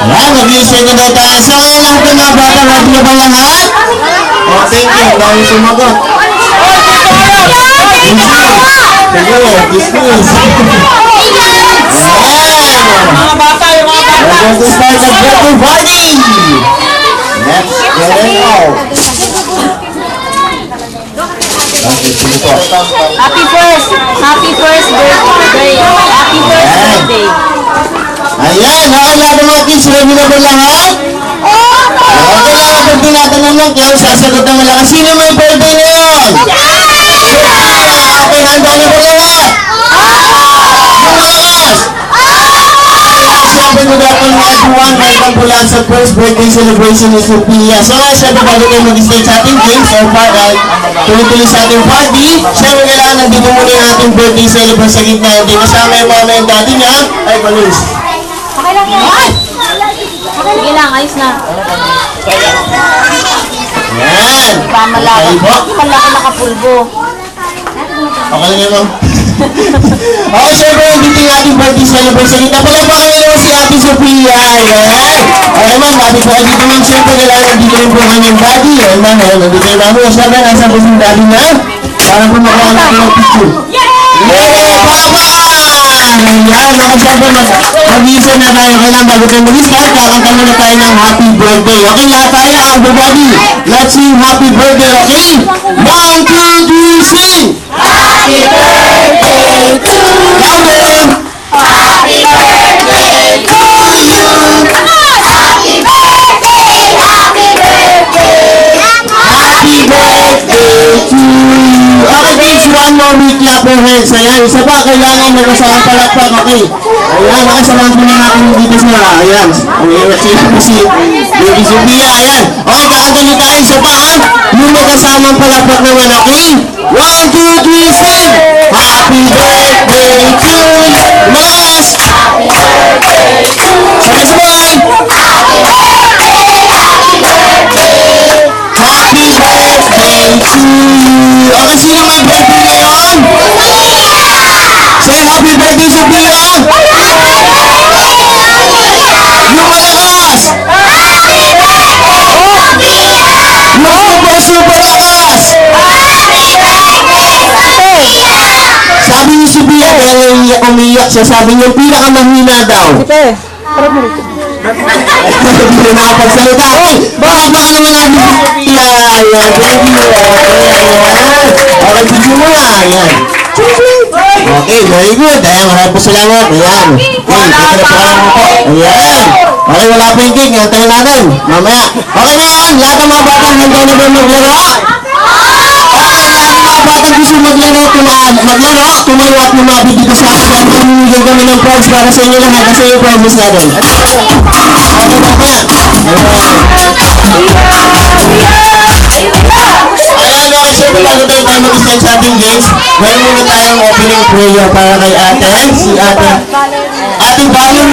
Yan, mag-iisip na daw tayo. So, ngayon lang po mga bata, ready na ba lahat? Oh, thank you. Dahil sumagot. Sige, dismiss. Mga bata, yung mga bata. We're going to start the birthday party. Let's get it out. Okay, sige po. Happy first birthday. Happy first birthday. Ayan, okay lahat ng mga kids, ready na ba lahat? Okay lang, kapag tinatanong lang kayo, sasagot ng malakas. Sino may birthday na yun? Okay, handa na ba lahat? Malakas! Siyempre, good afternoon everyone. Welcome po lang sa first birthday celebration ni Sophia. So, siyempre, bago tayo mag-start sa ating games or tuloy-tuloy sa ating party, siyempre, kailangan nandito muna yung ating birthday celebration sa gitna. Hindi kasama yung mama and daddy niya. Ay, balloons. Okay lang yan. Sige lang, ayos na. Yan. Pamalaki. Okay po. Malaki nakapulbo. Okay lang yan, ma'am. Okay, siyempre, dito yung ating birthday celebration. Napalapakain naman si Ate Sophia. Ayan. Okay, ma'am, dati po kayo dito, ma'am. Siyempre, kailangan nandito rin po kanyang daddy. Ayan, ma'am. Ayan, nandito yung ma'am. Siyempre, nasa po yung daddy na. Para po makuha natin ng picture. Yay! Papa! Ayan, ako siyempre, mag-iisa na tayo. Kailangan bago tayo mag-start, kakanta muna tayo ng happy birthday. Okay, lahat tayo, everybody. Let's sing happy birthday, okay? 1, 2, 3, sing! Happy birthday to Louder! Happy birthday to you. Happy birthday, happy birthday. Happy birthday to you! Okay, please, one more week clap your hands. Ayan, isa pa, kailangan magkasama palakpak, okay? Ayan, nakasamahan po na natin dito sa, ayan, si Baby Sophia, ayan. Okay, kakanta tayo, isa pa, ha? Yung magkasamang palakpak naman, okay? 1, 2, 3, sing! Happy birthday to you! Mas! Sabay-sabay! Happy birthday to you! Okay, sino may birthday ngayon? Say happy birthday, Sophia! Yung malakas! Yung super lakas! Sabi ni Sophia, kaya umiyak siya, sabi niya, pinakamahina daw. Hindi na nakapagsalita. Okay, baka naman natin. Ayan, thank you. Okay, video mo na. Ayan. Okay, very good. Ayan, maraming po salamat. Ayan. Okay, teka na po kayo po. Ayan. Okay, wala pa yung cake. Antayin natin. Mamaya. Okay na yan. Lahat ng mga batang handa na ba maglaro? Okay, lahat ng mga batang gusto maglaro, tumayo at lumapit dito sa akin. Dahil mamimigay kami ng prize para sa inyo lahat. Kasi yung promise natin. Okay, mamaya. Ayan, okay, siyempre bago tayo mag-start sa ating games, mayroon muna tayong opening prayer para kay ate, si ate Valerie.